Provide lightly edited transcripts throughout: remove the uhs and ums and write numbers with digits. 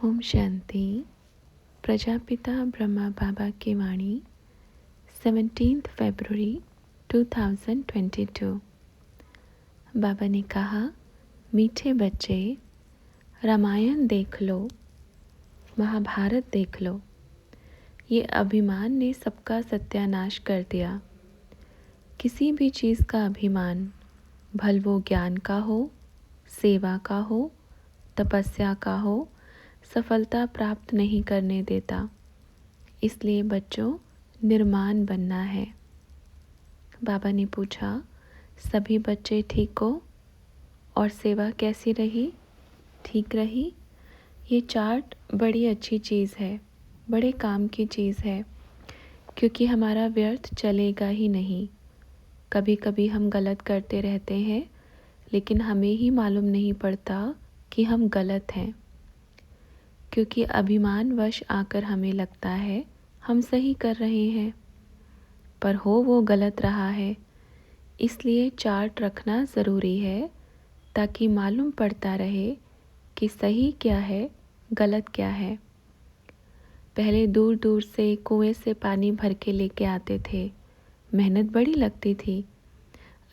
ओम शांति। प्रजापिता ब्रह्मा बाबा की वाणी 17 फरवरी 2022। बाबा ने कहा, मीठे बच्चे, रामायण देख लो, महाभारत देख लो। ये अभिमान ने सबका सत्यानाश कर दिया। किसी भी चीज़ का अभिमान, भल वो ज्ञान का हो, सेवा का हो, तपस्या का हो, सफलता प्राप्त नहीं करने देता। इसलिए बच्चों, निर्माण बनना है। बाबा ने पूछा, सभी बच्चे ठीक हो और सेवा कैसी रही? ठीक रही? ये चार्ट बड़ी अच्छी चीज़ है, बड़े काम की चीज़ है, क्योंकि हमारा व्यर्थ चलेगा ही नहीं। कभी कभी हम गलत करते रहते हैं, लेकिन हमें ही मालूम नहीं पड़ता कि हम गलत हैं, क्योंकि अभिमान वश आकर हमें लगता है हम सही कर रहे हैं, पर हो वो गलत रहा है। इसलिए चार्ट रखना ज़रूरी है, ताकि मालूम पड़ता रहे कि सही क्या है, गलत क्या है। पहले दूर दूर से कुएं से पानी भर के लेके आते थे। मेहनत बड़ी लगती थी।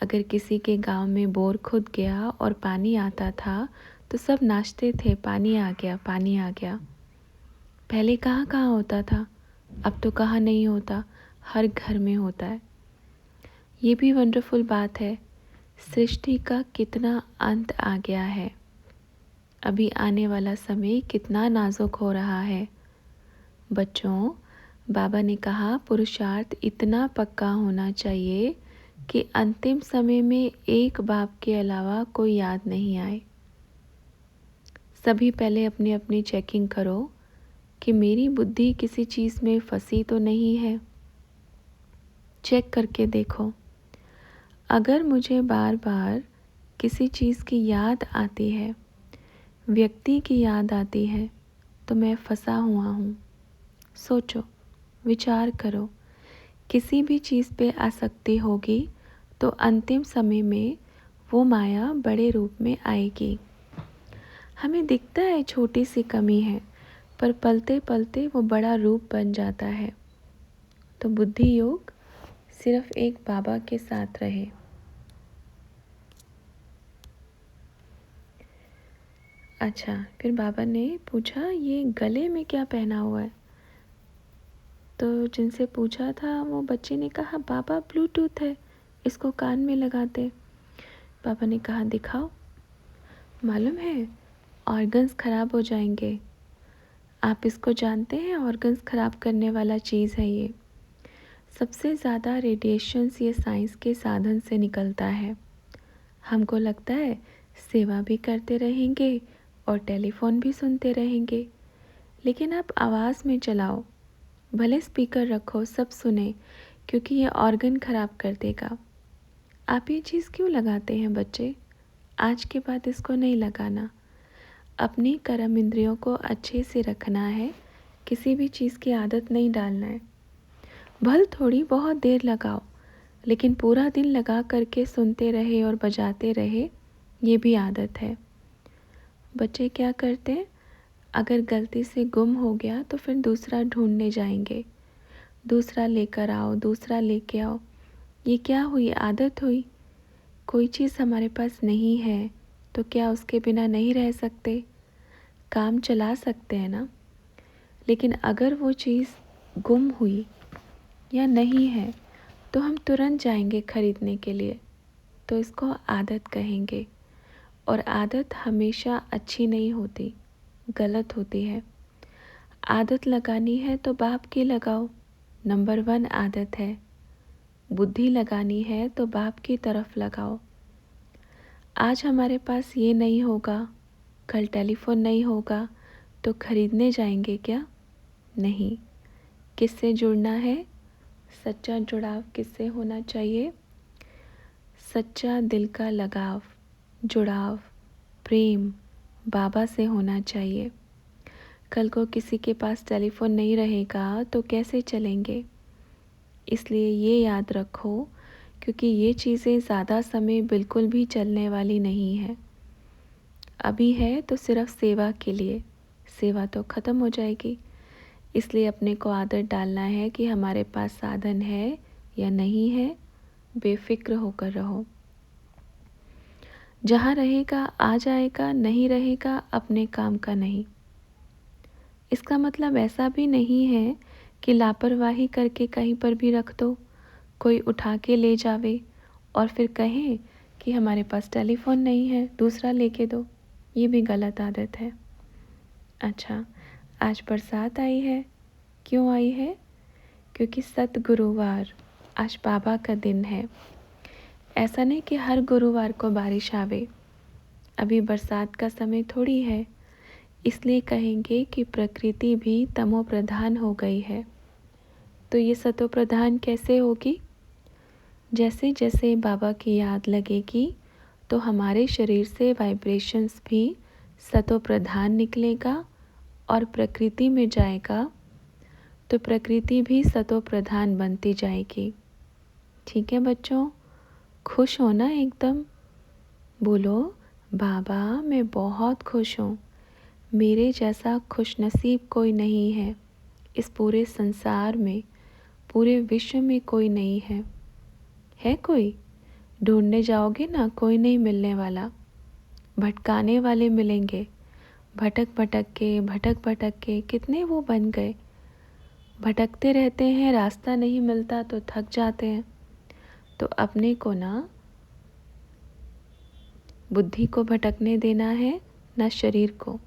अगर किसी के गांव में बोर खुद गया और पानी आता था तो सब नाचते थे, पानी आ गया, पानी आ गया। पहले कहाँ कहाँ होता था, अब तो कहाँ नहीं होता, हर घर में होता है। ये भी वंडरफुल बात है, सृष्टि का कितना अंत आ गया है। अभी आने वाला समय कितना नाजुक हो रहा है। बच्चों, बाबा ने कहा, पुरुषार्थ इतना पक्का होना चाहिए कि अंतिम समय में एक बाप के अलावा कोई याद नहीं आए। सभी पहले अपनी अपनी चेकिंग करो कि मेरी बुद्धि किसी चीज़ में फंसी तो नहीं है। चेक करके देखो। अगर मुझे बार बार किसी चीज़ की याद आती है, व्यक्ति की याद आती है, तो मैं फंसा हुआ हूँ। सोचो, विचार करो। किसी भी चीज़ पे आसक्ति होगी तो अंतिम समय में वो माया बड़े रूप में आएगी। हमें दिखता है छोटी सी कमी है, पर पलते पलते वो बड़ा रूप बन जाता है। तो बुद्धि योग सिर्फ एक बाबा के साथ रहे। अच्छा, फिर बाबा ने पूछा, ये गले में क्या पहना हुआ है? तो जिनसे पूछा था वो बच्चे ने कहा, बाबा ब्लूटूथ है, इसको कान में लगाते। बाबा ने कहा, दिखाओ। मालूम है, ऑर्गन्स खराब हो जाएंगे। आप इसको जानते हैं, ऑर्गन्स खराब करने वाला चीज़ है ये। सबसे ज़्यादा रेडिएशंस ये साइंस के साधन से निकलता है। हमको लगता है सेवा भी करते रहेंगे और टेलीफोन भी सुनते रहेंगे, लेकिन आप आवाज़ में चलाओ, भले स्पीकर रखो, सब सुने, क्योंकि ये ऑर्गन खराब कर देगा। आप ये चीज़ क्यों लगाते हैं बच्चे? आज के बाद इसको नहीं लगाना। अपनी कर्म इंद्रियों को अच्छे से रखना है, किसी भी चीज़ की आदत नहीं डालना है। भल थोड़ी बहुत देर लगाओ, लेकिन पूरा दिन लगा करके सुनते रहे और बजाते रहे, ये भी आदत है। बच्चे क्या करते हैं, अगर गलती से गुम हो गया तो फिर दूसरा ढूंढने जाएंगे, दूसरा लेकर आओ, दूसरा लेके आओ। ये क्या हुई, आदत हुई। कोई चीज़ हमारे पास नहीं है तो क्या उसके बिना नहीं रह सकते? काम चला सकते हैं ना। लेकिन अगर वो चीज़ गुम हुई या नहीं है तो हम तुरंत जाएंगे खरीदने के लिए, तो इसको आदत कहेंगे। और आदत हमेशा अच्छी नहीं होती, गलत होती है। आदत लगानी है तो बाप की लगाओ, नंबर 1 आदत है। बुद्धि लगानी है तो बाप की तरफ लगाओ। आज हमारे पास ये नहीं होगा, कल टेलीफोन नहीं होगा, तो खरीदने जाएंगे क्या? नहीं। किससे जुड़ना है? सच्चा जुड़ाव किससे होना चाहिए? सच्चा दिल का लगाव, जुड़ाव, प्रेम बाबा से होना चाहिए। कल को किसी के पास टेलीफोन नहीं रहेगा तो कैसे चलेंगे? इसलिए ये याद रखो, क्योंकि ये चीज़ें ज़्यादा समय बिल्कुल भी चलने वाली नहीं है। अभी है तो सिर्फ सेवा के लिए, सेवा तो ख़त्म हो जाएगी। इसलिए अपने को आदत डालना है कि हमारे पास साधन है या नहीं है, बेफिक्र होकर रहो। जहाँ रहेगा आ जाएगा, नहीं रहेगा अपने काम का नहीं। इसका मतलब ऐसा भी नहीं है कि लापरवाही करके कहीं पर भी रख दो, कोई उठा के ले जावे और फिर कहें कि हमारे पास टेलीफोन नहीं है, दूसरा लेके दो। ये भी गलत आदत है। अच्छा, आज बरसात आई है। क्यों आई है? क्योंकि सत गुरुवार, आज बाबा का दिन है। ऐसा नहीं कि हर गुरुवार को बारिश आवे। अभी बरसात का समय थोड़ी है, इसलिए कहेंगे कि प्रकृति भी तमो प्रधान हो गई है। तो ये सतो प्रधान कैसे होगी? जैसे जैसे बाबा की याद लगेगी तो हमारे शरीर से वाइब्रेशंस भी सतो प्रधान निकलेगा और प्रकृति में जाएगा, तो प्रकृति भी सतो प्रधान बनती जाएगी। ठीक है बच्चों, खुश हो ना एकदम? बोलो, बाबा मैं बहुत खुश हूँ। मेरे जैसा खुशनसीब कोई नहीं है। इस पूरे संसार में, पूरे विश्व में कोई नहीं है। है कोई? ढूंढने जाओगे ना, कोई नहीं मिलने वाला। भटकाने वाले मिलेंगे। भटक भटक के कितने वो बन गए। भटकते रहते हैं, रास्ता नहीं मिलता तो थक जाते हैं। तो अपने को ना बुद्धि को भटकने देना है, ना शरीर को,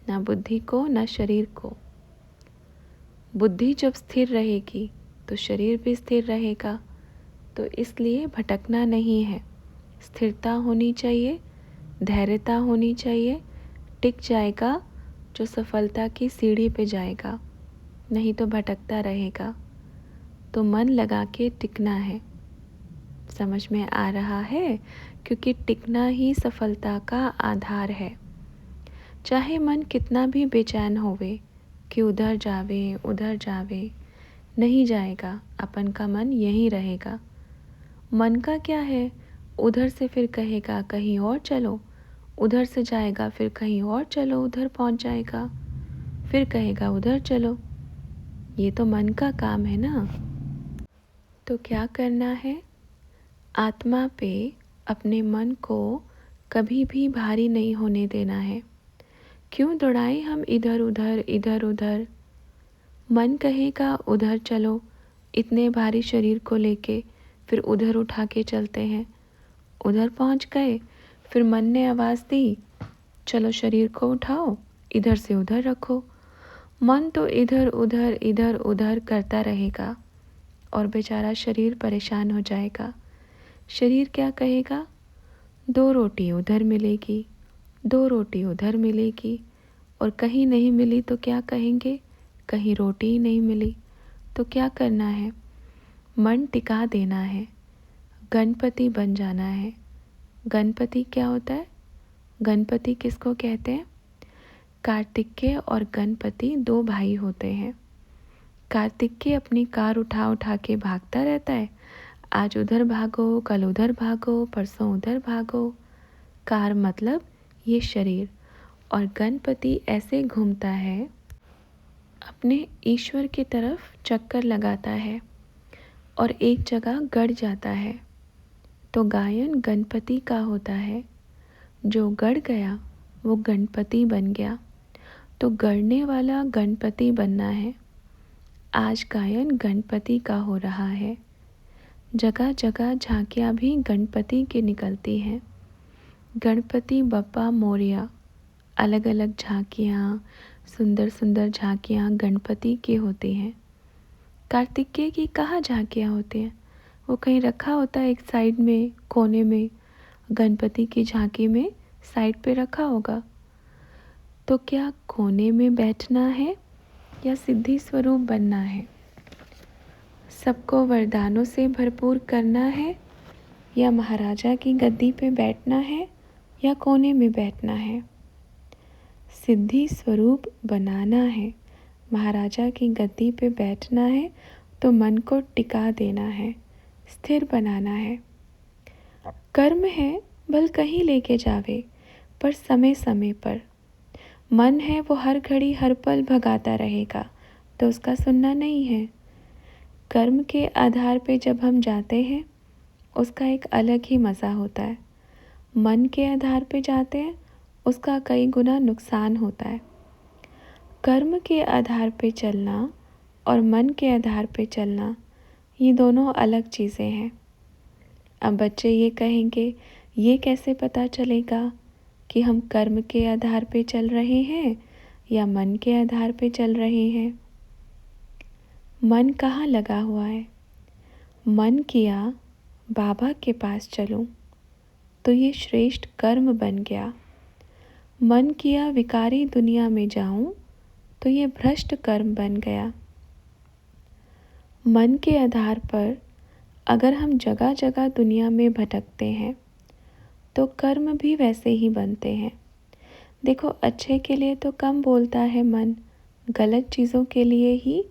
ना बुद्धि को, ना शरीर को। बुद्धि जब स्थिर रहेगी तो शरीर भी स्थिर रहेगा। तो इसलिए भटकना नहीं है, स्थिरता होनी चाहिए, धैर्यता होनी चाहिए। टिक जाएगा जो सफलता की सीढ़ी पे जाएगा, नहीं तो भटकता रहेगा। तो मन लगा के टिकना है। समझ में आ रहा है? क्योंकि टिकना ही सफलता का आधार है। चाहे मन कितना भी बेचैन होवे कि उधर जावे, नहीं जाएगा। अपन का मन यहीं रहेगा। मन का क्या है? उधर से फिर कहेगा कहीं और चलो, उधर से जाएगा फिर कहीं और चलो, उधर पहुंच जाएगा, फिर कहेगा उधर चलो। ये तो मन का काम है ना। तो क्या करना है? आत्मा पे अपने मन को कभी भी भारी नहीं होने देना है। क्यों दौड़ाएं हम इधर उधर? मन कहेगा उधर चलो, इतने भारी शरीर को लेके फिर उधर उठा के चलते हैं। उधर पहुंच गए, फिर मन ने आवाज़ दी चलो शरीर को उठाओ, इधर से उधर रखो। मन तो इधर उधर करता रहेगा और बेचारा शरीर परेशान हो जाएगा। शरीर क्या कहेगा? 2 रोटी उधर मिलेगी, 2 रोटी उधर मिलेगी, और कहीं नहीं मिली तो क्या कहेंगे? कहीं रोटी ही नहीं मिली। तो क्या करना है? मन टिका देना है, गणपति बन जाना है। गणपति क्या होता है? गणपति किसको कहते हैं? कार्तिकेय और गणपति 2 भाई होते हैं। कार्तिकेय अपनी कार उठा के भागता रहता है। आज उधर भागो, कल उधर भागो, परसों उधर भागो। कार मतलब ये शरीर। और गणपति ऐसे घूमता है, अपने ईश्वर की तरफ चक्कर लगाता है और एक जगह गड़ जाता है। तो गायन गणपति का होता है। जो गड़ गया वो गणपति बन गया। तो गड़ने वाला गणपति बनना है। आज गायन गणपति का हो रहा है। जगह जगह झांकियाँ भी गणपति की निकलती हैं। गणपति बप्पा मोरया, अलग अलग झांकियाँ, सुंदर सुंदर झांकियाँ गणपति की होती हैं। कार्तिकेय की कहाँ झांकियाँ होती हैं? वो कहीं रखा होता है एक साइड में, कोने में। गणपति की झांकी में साइड पे रखा होगा। तो क्या कोने में बैठना है या सिद्धि स्वरूप बनना है? सबको वरदानों से भरपूर करना है या महाराजा की गद्दी पे बैठना है या कोने में बैठना है? सिद्धि स्वरूप बनाना है, महाराजा की गद्दी पे बैठना है, तो मन को टिका देना है, स्थिर बनाना है। कर्म है भल कहीं लेके जावे, पर समय समय पर। मन है वो हर घड़ी हर पल भगाता रहेगा, तो उसका सुनना नहीं है। कर्म के आधार पे जब हम जाते हैं उसका एक अलग ही मज़ा होता है। मन के आधार पे जाते हैं उसका कई गुना नुकसान होता है। कर्म के आधार पे चलना और मन के आधार पे चलना, ये दोनों अलग चीज़ें हैं। अब बच्चे ये कहेंगे, ये कैसे पता चलेगा कि हम कर्म के आधार पे चल रहे हैं या मन के आधार पे चल रहे हैं? मन कहाँ लगा हुआ है? मन किया बाबा के पास चलूं, तो ये श्रेष्ठ कर्म बन गया। मन किया विकारी दुनिया में जाऊं, तो ये भ्रष्ट कर्म बन गया। मन के आधार पर अगर हम जगह जगह दुनिया में भटकते हैं तो कर्म भी वैसे ही बनते हैं। देखो, अच्छे के लिए तो कम बोलता है मन, गलत चीज़ों के लिए ही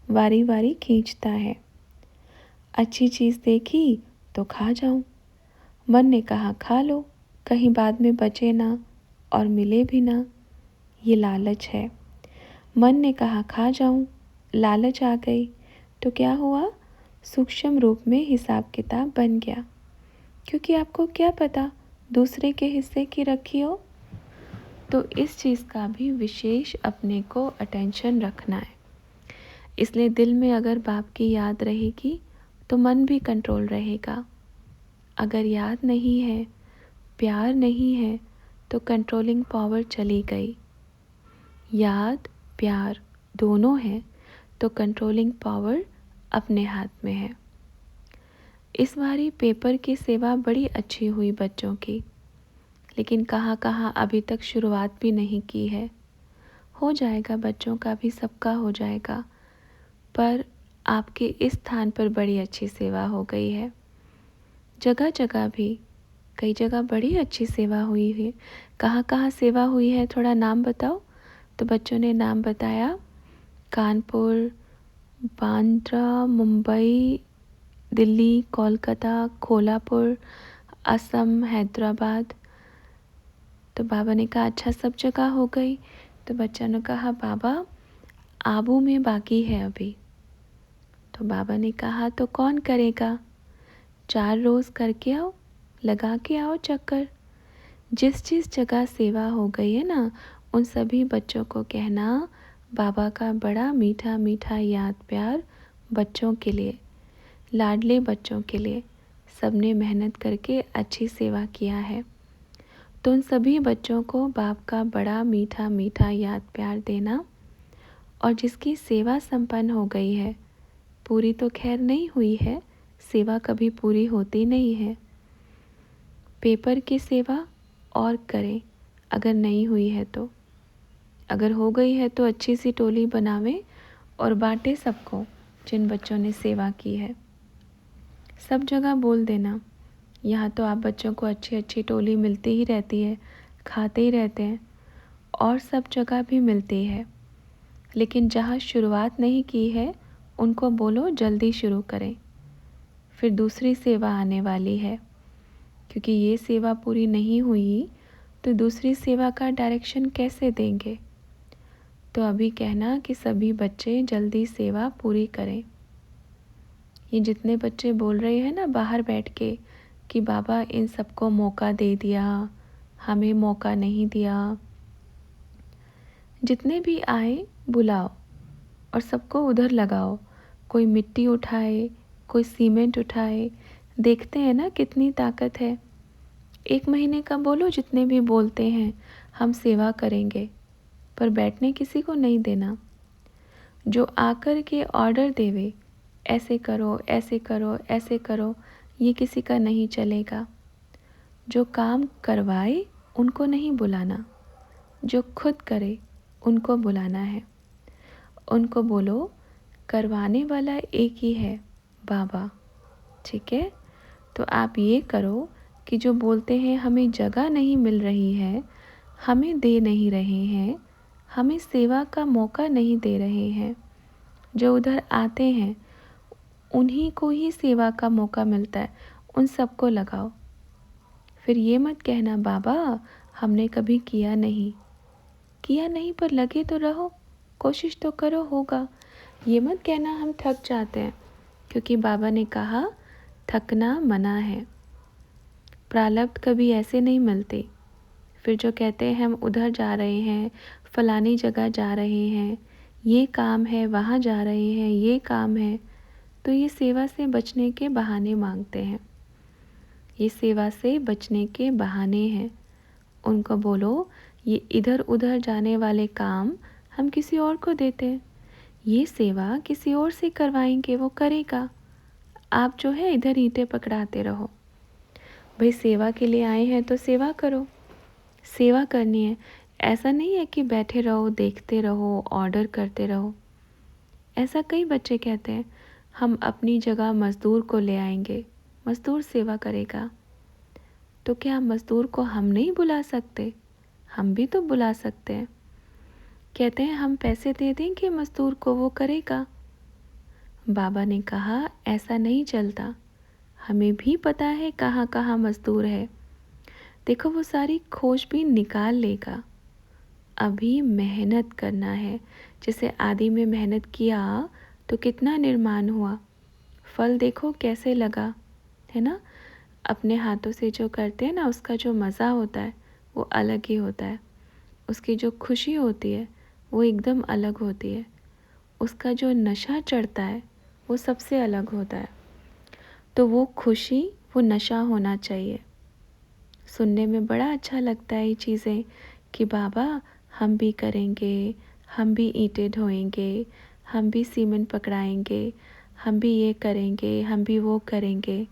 वारी वारी खींचता है। अच्छी चीज़ देखी तो खा जाऊं, मन ने कहा खा लो, कहीं बाद में बचे ना और मिले भी ना, ये लालच है। मन ने कहा खा जाऊं, लालच आ गई तो क्या हुआ? सूक्ष्म रूप में हिसाब किताब बन गया। क्योंकि आपको क्या पता दूसरे के हिस्से की रखी हो। तो इस चीज़ का भी विशेष अपने को अटेंशन रखना है। इसलिए दिल में अगर बाप की याद रहेगी तो मन भी कंट्रोल रहेगा। अगर याद नहीं है, प्यार नहीं है, तो कंट्रोलिंग पावर चली गई। याद प्यार दोनों हैं तो कंट्रोलिंग पावर अपने हाथ में है। इस बारी पेपर की सेवा बड़ी अच्छी हुई बच्चों की, लेकिन कहाँ कहाँ अभी तक शुरुआत भी नहीं की है। हो जाएगा, बच्चों का भी सबका हो जाएगा, पर आपके इस स्थान पर बड़ी अच्छी सेवा हो गई है। जगह जगह भी कई जगह बड़ी अच्छी सेवा हुई है। कहाँ कहाँ सेवा हुई है, थोड़ा नाम बताओ। तो बच्चों ने नाम बताया, कानपुर, बांद्रा, मुंबई, दिल्ली, कोलकाता, कोल्हापुर, असम, हैदराबाद। तो बाबा ने कहा अच्छा, सब जगह हो गई। तो बच्चा ने कहा बाबा आबू में बाकी है अभी। तो बाबा ने कहा तो कौन करेगा? 4 रोज़ करके आओ, लगा के आओ चक्कर। जिस जिस जगह सेवा हो गई है ना, उन सभी बच्चों को कहना बाबा का बड़ा मीठा मीठा याद प्यार बच्चों के लिए, लाडले बच्चों के लिए। सबने मेहनत करके अच्छी सेवा किया है, तो उन सभी बच्चों को बाप का बड़ा मीठा मीठा याद प्यार देना। और जिसकी सेवा संपन्न हो गई है, पूरी तो खैर नहीं हुई है, सेवा कभी पूरी होती नहीं है। पेपर की सेवा और करें, अगर नहीं हुई है तो। अगर हो गई है तो अच्छी सी टोली बनावें और बांटे सबको जिन बच्चों ने सेवा की है। सब जगह बोल देना, यहाँ तो आप बच्चों को अच्छी अच्छी टोली मिलती ही रहती है, खाते ही रहते हैं, और सब जगह भी मिलती है। लेकिन जहाँ शुरुआत नहीं की है उनको बोलो जल्दी शुरू करें, फिर दूसरी सेवा आने वाली है। क्योंकि ये सेवा पूरी नहीं हुई तो दूसरी सेवा का डायरेक्शन कैसे देंगे? तो अभी कहना कि सभी बच्चे जल्दी सेवा पूरी करें। ये जितने बच्चे बोल रहे हैं ना बाहर बैठ के कि बाबा इन सबको मौका दे दिया, हमें मौका नहीं दिया, जितने भी आए बुलाओ और सबको उधर लगाओ। कोई मिट्टी उठाए, कोई सीमेंट उठाए, देखते हैं ना कितनी ताकत है। 1 महीने का बोलो, जितने भी बोलते हैं हम सेवा करेंगे, पर बैठने किसी को नहीं देना। जो आकर के ऑर्डर देवे, ऐसे करो ऐसे करो ऐसे करो, ये किसी का नहीं चलेगा। जो काम करवाए उनको नहीं बुलाना, जो खुद करे उनको बुलाना है। उनको बोलो करवाने वाला एक ही है, बाबा। ठीक है, तो आप ये करो कि जो बोलते हैं हमें जगह नहीं मिल रही है, हमें दे नहीं रहे हैं, हमें सेवा का मौका नहीं दे रहे हैं, जो उधर आते हैं उन्हीं को ही सेवा का मौका मिलता है, उन सबको लगाओ। फिर ये मत कहना बाबा हमने कभी किया नहीं, किया नहीं पर लगे तो रहो, कोशिश तो करो, होगा। ये मत कहना हम थक जाते हैं, क्योंकि बाबा ने कहा थकना मना है। प्रारब्ध कभी ऐसे नहीं मिलते। फिर जो कहते हैं हम उधर जा रहे हैं, फलानी जगह जा रहे हैं, ये काम है, वहाँ जा रहे हैं, ये काम है, तो ये सेवा से बचने के बहाने मांगते हैं। ये सेवा से बचने के बहाने हैं। उनको बोलो ये इधर उधर जाने वाले काम हम किसी और को देते हैं, ये सेवा किसी और से करवाएंगे, वो करेगा। आप जो है इधर ईंटें पकड़ाते रहो। भाई सेवा के लिए आए हैं तो सेवा करो, सेवा करनी है। ऐसा नहीं है कि बैठे रहो, देखते रहो, ऑर्डर करते रहो। ऐसा कई बच्चे कहते हैं हम अपनी जगह मज़दूर को ले आएंगे, मज़दूर सेवा करेगा। तो क्या मज़दूर को हम नहीं बुला सकते? हम भी तो बुला सकते हैं। कहते हैं हम पैसे दे देंगे मज़दूर को, वो करेगा। बाबा ने कहा ऐसा नहीं चलता, हमें भी पता है कहाँ कहाँ मज़दूर है। देखो वो सारी खोजबीन निकाल लेगा। अभी मेहनत करना है। जैसे आदि में मेहनत किया तो कितना निर्माण हुआ, फल देखो कैसे लगा, है ना। अपने हाथों से जो करते हैं ना, उसका जो मज़ा होता है वो अलग ही होता है। उसकी जो खुशी होती है वो एकदम अलग होती है। उसका जो नशा चढ़ता है वो सबसे अलग होता है। तो वो खुशी, वो नशा होना चाहिए। सुनने में बड़ा अच्छा लगता है ये चीज़ें कि बाबा हम भी करेंगे, हम भी ईंटें ढोएंगे, हम भी सीमेंट पकड़ाएंगे, हम भी ये करेंगे, हम भी वो करेंगे।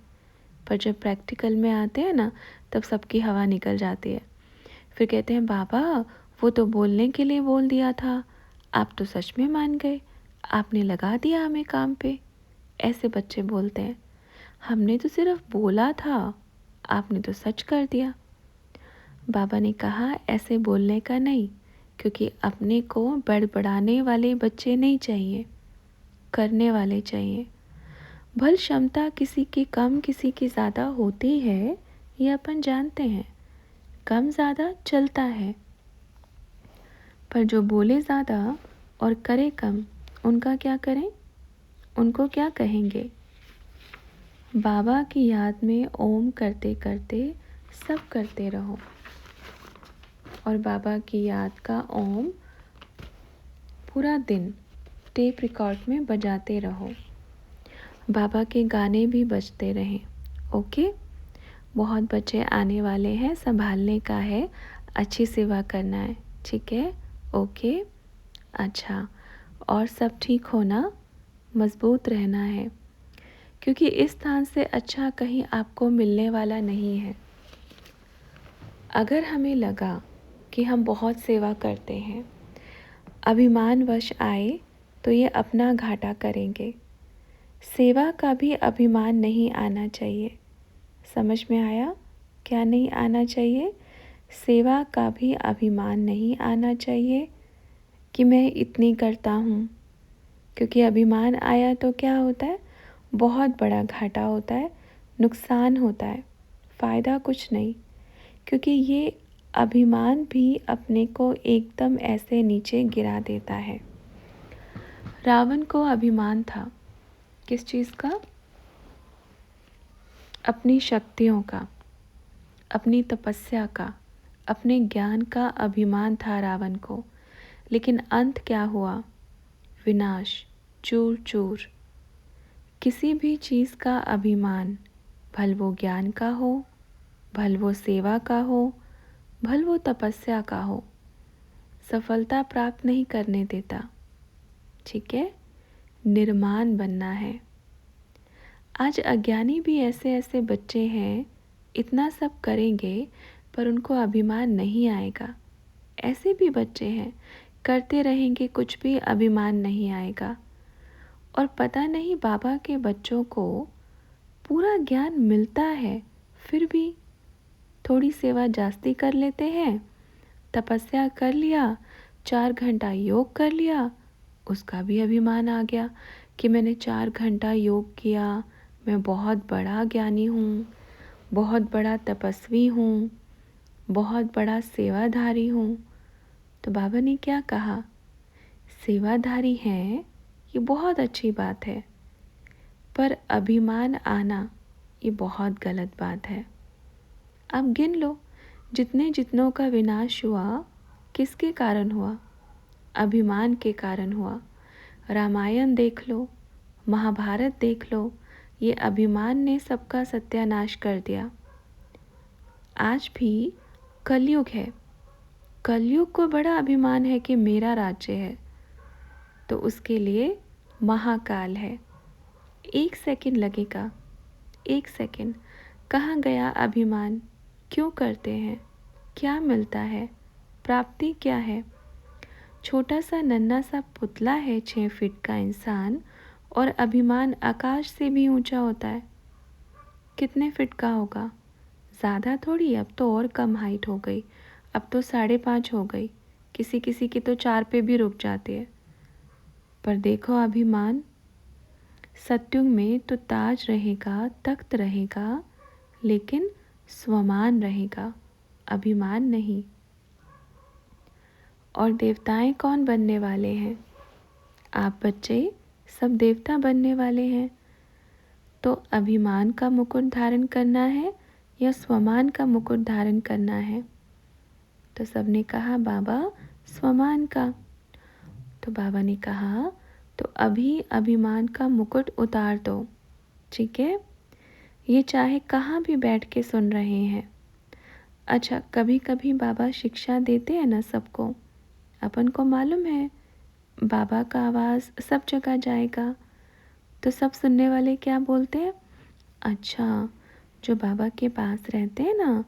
पर जब प्रैक्टिकल में आते हैं ना, तब सबकी हवा निकल जाती है। फिर कहते हैं बाबा वो तो बोलने के लिए बोल दिया था, आप तो सच में मान गए, आपने लगा दिया हमें काम पे। ऐसे बच्चे बोलते हैं हमने तो सिर्फ बोला था, आपने तो सच कर दिया। बाबा ने कहा ऐसे बोलने का नहीं, क्योंकि अपने को बड़बड़ाने वाले बच्चे नहीं चाहिए, करने वाले चाहिए। भल क्षमता किसी की कम किसी की ज़्यादा होती है, ये अपन जानते हैं। कम ज़्यादा चलता है, पर जो बोले ज़्यादा और करे कम, उनका क्या करें, उनको क्या कहेंगे। बाबा की याद में ओम करते करते सब करते रहो, और बाबा की याद का ओम पूरा दिन टेप रिकॉर्ड में बजाते रहो। बाबा के गाने भी बजते रहें। ओके। बहुत बच्चे आने वाले हैं, संभालने का है, अच्छी सेवा करना है, ठीक है। ओके। अच्छा, और सब ठीक होना, मज़बूत रहना है, क्योंकि इस स्थान से अच्छा कहीं आपको मिलने वाला नहीं है। अगर हमें लगा कि हम बहुत सेवा करते हैं, अभिमानवश आए तो ये अपना घाटा करेंगे। सेवा का भी अभिमान नहीं आना चाहिए। समझ में आया? क्या नहीं आना चाहिए? सेवा का भी अभिमान नहीं आना चाहिए कि मैं इतनी करता हूँ, क्योंकि अभिमान आया तो क्या होता है, बहुत बड़ा घाटा होता है, नुकसान होता है, फ़ायदा कुछ नहीं। क्योंकि ये अभिमान भी अपने को एकदम ऐसे नीचे गिरा देता है। रावण को अभिमान था, किस चीज़ का? अपनी शक्तियों का, अपनी तपस्या का, अपने ज्ञान का अभिमान था रावण को। लेकिन अंत क्या हुआ? विनाश, चूर चूर। किसी भी चीज़ का अभिमान, भल वो ज्ञान का हो, भल वो सेवा का हो, भल वो तपस्या का हो, सफलता प्राप्त नहीं करने देता। ठीक है, निर्माण बनना है। आज अज्ञानी भी ऐसे ऐसे बच्चे हैं, इतना सब करेंगे पर उनको अभिमान नहीं आएगा। ऐसे भी बच्चे हैं, करते रहेंगे कुछ भी, अभिमान नहीं आएगा। और पता नहीं बाबा के बच्चों को पूरा ज्ञान मिलता है, फिर भी थोड़ी सेवा जास्ती कर लेते हैं। तपस्या कर लिया, 4 घंटा योग कर लिया, उसका भी अभिमान आ गया कि मैंने 4 घंटा योग किया, मैं बहुत बड़ा ज्ञानी हूँ, बहुत बड़ा तपस्वी हूँ, बहुत बड़ा सेवाधारी हूँ। तो बाबा ने क्या कहा, सेवाधारी हैं ये बहुत अच्छी बात है, पर अभिमान आना ये बहुत गलत बात है। अब गिन लो, जितने जितनों का विनाश हुआ किसके कारण हुआ, अभिमान के कारण हुआ। रामायण देख लो, महाभारत देख लो, ये अभिमान ने सबका सत्यानाश कर दिया। आज भी कलयुग है, कलयुग को बड़ा अभिमान है कि मेरा राज्य है, तो उसके लिए महाकाल है। 1 सेकंड लगेगा, 1 सेकंड। कहाँ गया अभिमान, क्यों करते हैं, क्या मिलता है, प्राप्ति क्या है। छोटा सा नन्हा सा पुतला है 6 फीट का इंसान, और अभिमान आकाश से भी ऊंचा होता है। कितने फीट का होगा, ज़्यादा थोड़ी, अब तो और कम हाइट हो गई, अब तो 5.5 हो गई, किसी किसी की तो 4 पे भी रुक जाती है। पर देखो अभिमान, सत्युग में तो ताज रहेगा, तख्त रहेगा, लेकिन स्वमान रहेगा, अभिमान नहीं। और देवताएं कौन बनने वाले हैं, आप बच्चे सब देवता बनने वाले हैं। तो अभिमान का मुकुट धारण करना है या स्वमान का मुकुट धारण करना है। तो सबने कहा बाबा स्वमान का। तो बाबा ने कहा तो अभी अभिमान का मुकुट उतार दो, ठीक है। ये चाहे कहाँ भी बैठ के सुन रहे हैं। अच्छा, कभी कभी बाबा शिक्षा देते हैं ना सबको, अपन को मालूम है बाबा का आवाज़ सब जगह जाएगा, तो सब सुनने वाले क्या बोलते हैं, अच्छा जो बाबा के पास रहते हैं ना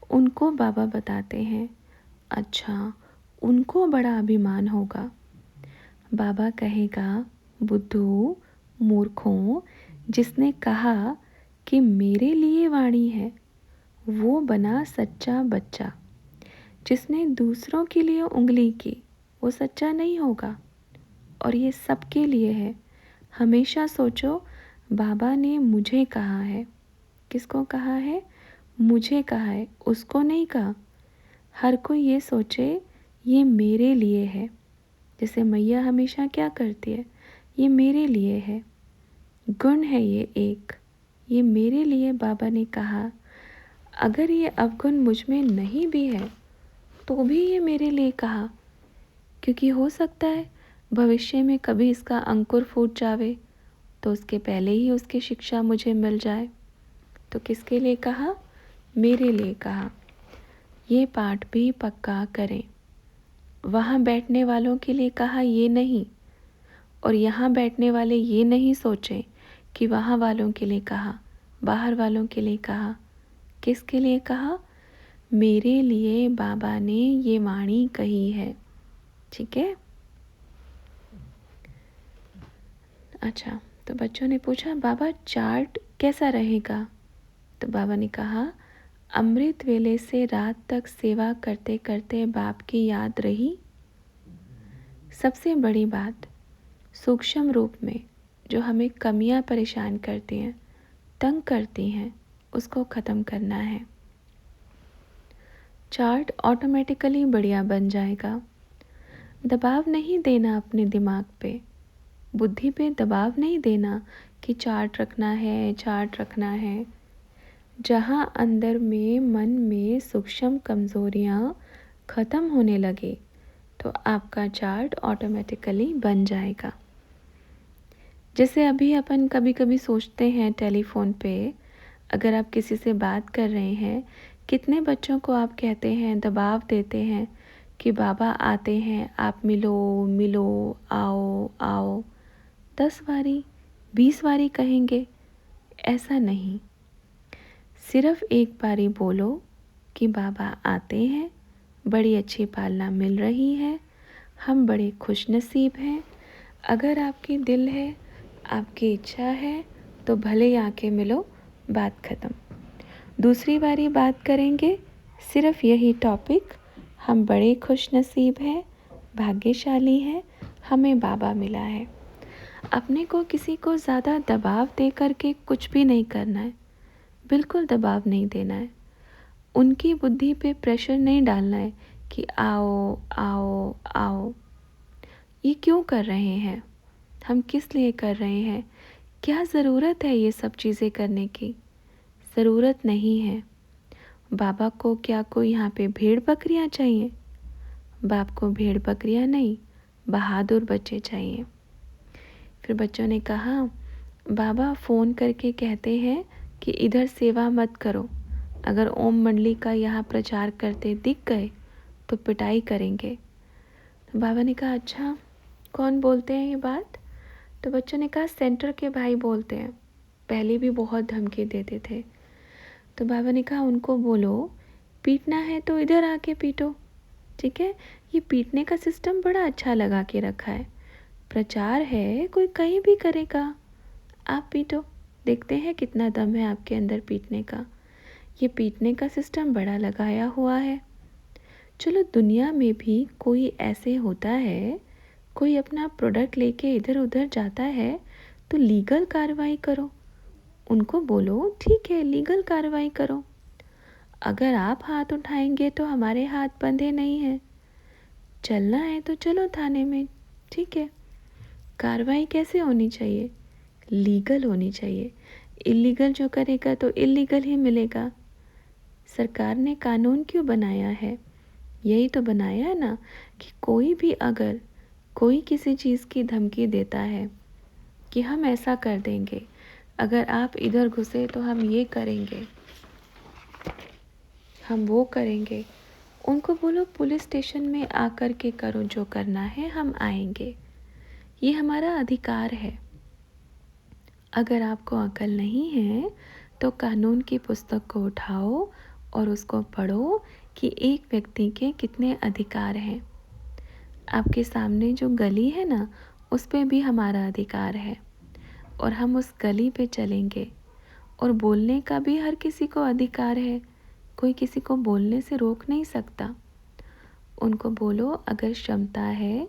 उनको बाबा बताते हैं, अच्छा उनको बड़ा अभिमान होगा। बाबा कहेगा, बुद्धू मूर्खों, जिसने कहा कि मेरे लिए वाणी है वो बना सच्चा बच्चा, जिसने दूसरों के लिए उंगली की वो सच्चा नहीं होगा। और ये सबके लिए है। हमेशा सोचो, बाबा ने मुझे कहा है, किसको कहा है, मुझे कहा है, उसको नहीं कहा। हर कोई ये सोचे ये मेरे लिए है। जैसे मैया हमेशा क्या करती है, ये मेरे लिए है, गुण है ये एक, ये मेरे लिए बाबा ने कहा। अगर ये अवगुण मुझ में नहीं भी है तो भी ये मेरे लिए कहा, क्योंकि हो सकता है भविष्य में कभी इसका अंकुर फूट जावे तो उसके पहले ही उसकी शिक्षा मुझे मिल जाए। तो किसके लिए कहा, मेरे लिए कहा। ये पाठ भी पक्का करें। वहाँ बैठने वालों के लिए कहा ये नहीं, और यहाँ बैठने वाले ये नहीं सोचें कि वहाँ वालों के लिए कहा, बाहर वालों के लिए कहा। किसके लिए कहा, मेरे लिए बाबा ने ये वाणी कही है, ठीक है। अच्छा, तो बच्चों ने पूछा बाबा चार्ट कैसा रहेगा। तो बाबा ने कहा, अमृत वेले से रात तक सेवा करते करते बाप की याद रही। सबसे बड़ी बात, सूक्ष्म रूप में जो हमें कमियां परेशान करती हैं, तंग करती हैं, उसको ख़त्म करना है। चार्ट ऑटोमेटिकली बढ़िया बन जाएगा। दबाव नहीं देना अपने दिमाग पे, बुद्धि पे दबाव नहीं देना कि चार्ट रखना है, चार्ट रखना है। जहाँ अंदर में मन में सूक्ष्म कमज़ोरियाँ ख़त्म होने लगे तो आपका चार्ट ऑटोमेटिकली बन जाएगा। जैसे अभी अपन कभी कभी सोचते हैं टेलीफोन पे, अगर आप किसी से बात कर रहे हैं, कितने बच्चों को आप कहते हैं, दबाव देते हैं कि बाबा आते हैं, आप मिलो मिलो, आओ आओ। 10 बारी 20 बारी कहेंगे, ऐसा नहीं। सिर्फ एक बारी बोलो कि बाबा आते हैं, बड़ी अच्छी पालना मिल रही है, हम बड़े खुश नसीब हैं। अगर आपकी दिल है, आपकी इच्छा है तो भले ही आके मिलो, बात ख़त्म। दूसरी बारी बात करेंगे सिर्फ यही टॉपिक, हम बड़े खुश नसीब हैं, भाग्यशाली हैं, हमें बाबा मिला है। अपने को किसी को ज़्यादा दबाव दे करके कुछ भी नहीं करना है, बिल्कुल दबाव नहीं देना है। उनकी बुद्धि पे प्रेशर नहीं डालना है कि आओ आओ आओ। ये क्यों कर रहे हैं? हम किस लिए कर रहे हैं? क्या ज़रूरत है ये सब चीज़ें करने की? ज़रूरत नहीं है। बाबा को क्या कोई यहाँ पे भेड़ बकरियाँ चाहिए? बाप को भेड़ बकरियाँ नहीं, बहादुर बच्चे चाहिए। फिर बच्चों ने कहा, बाबा फ़ोन करके कहते हैं कि इधर सेवा मत करो, अगर ओम मंडली का यहाँ प्रचार करते दिख गए तो पिटाई करेंगे। तो बाबा ने कहा, अच्छा कौन बोलते हैं ये बात? तो बच्चों ने कहा, सेंटर के भाई बोलते हैं, पहले भी बहुत धमकी देते थे। तो बाबा ने कहा, उनको बोलो पीटना है तो इधर आके पीटो, ठीक है? ये पीटने का सिस्टम बड़ा अच्छा लगा के रखा है। प्रचार है, कोई कहीं भी करेगा, आप पीटो, देखते हैं कितना दम है आपके अंदर पीटने का। ये पीटने का सिस्टम बड़ा लगाया हुआ है। चलो दुनिया में भी कोई ऐसे होता है, कोई अपना प्रोडक्ट लेके इधर उधर जाता है तो लीगल कार्रवाई करो, उनको बोलो ठीक है लीगल कार्रवाई करो। अगर आप हाथ उठाएंगे तो हमारे हाथ बंधे नहीं हैं, चलना है तो चलो थाने में, ठीक है। कार्रवाई कैसे होनी चाहिए? लीगल होनी चाहिए। इलीगल जो करेगा तो इलीगल ही मिलेगा। सरकार ने कानून क्यों बनाया है? यही तो बनाया है ना कि कोई भी अगर कोई किसी चीज़ की धमकी देता है कि हम ऐसा कर देंगे, अगर आप इधर घुसे तो हम ये करेंगे, हम वो करेंगे, उनको बोलो पुलिस स्टेशन में आकर के करो जो करना है, हम आएंगे। ये हमारा अधिकार है। अगर आपको अकल नहीं है तो कानून की पुस्तक को उठाओ और उसको पढ़ो कि एक व्यक्ति के कितने अधिकार हैं। आपके सामने जो गली है ना, उस पे भी हमारा अधिकार है और हम उस गली पे चलेंगे। और बोलने का भी हर किसी को अधिकार है, कोई किसी को बोलने से रोक नहीं सकता। उनको बोलो अगर क्षमता है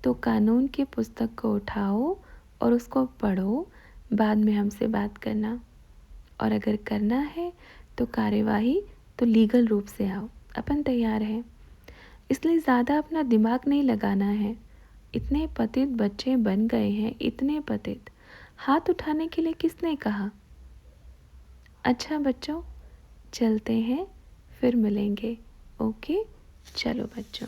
तो कानून की पुस्तक को उठाओ और उसको पढ़ो, बाद में हमसे बात करना। और अगर करना है तो कार्यवाही तो लीगल रूप से आओ, अपन तैयार हैं। इसलिए ज़्यादा अपना दिमाग नहीं लगाना है। इतने पतित बच्चे बन गए हैं, इतने पतित, हाथ उठाने के लिए किसने कहा? अच्छा बच्चों, चलते हैं, फिर मिलेंगे। ओके, चलो बच्चों।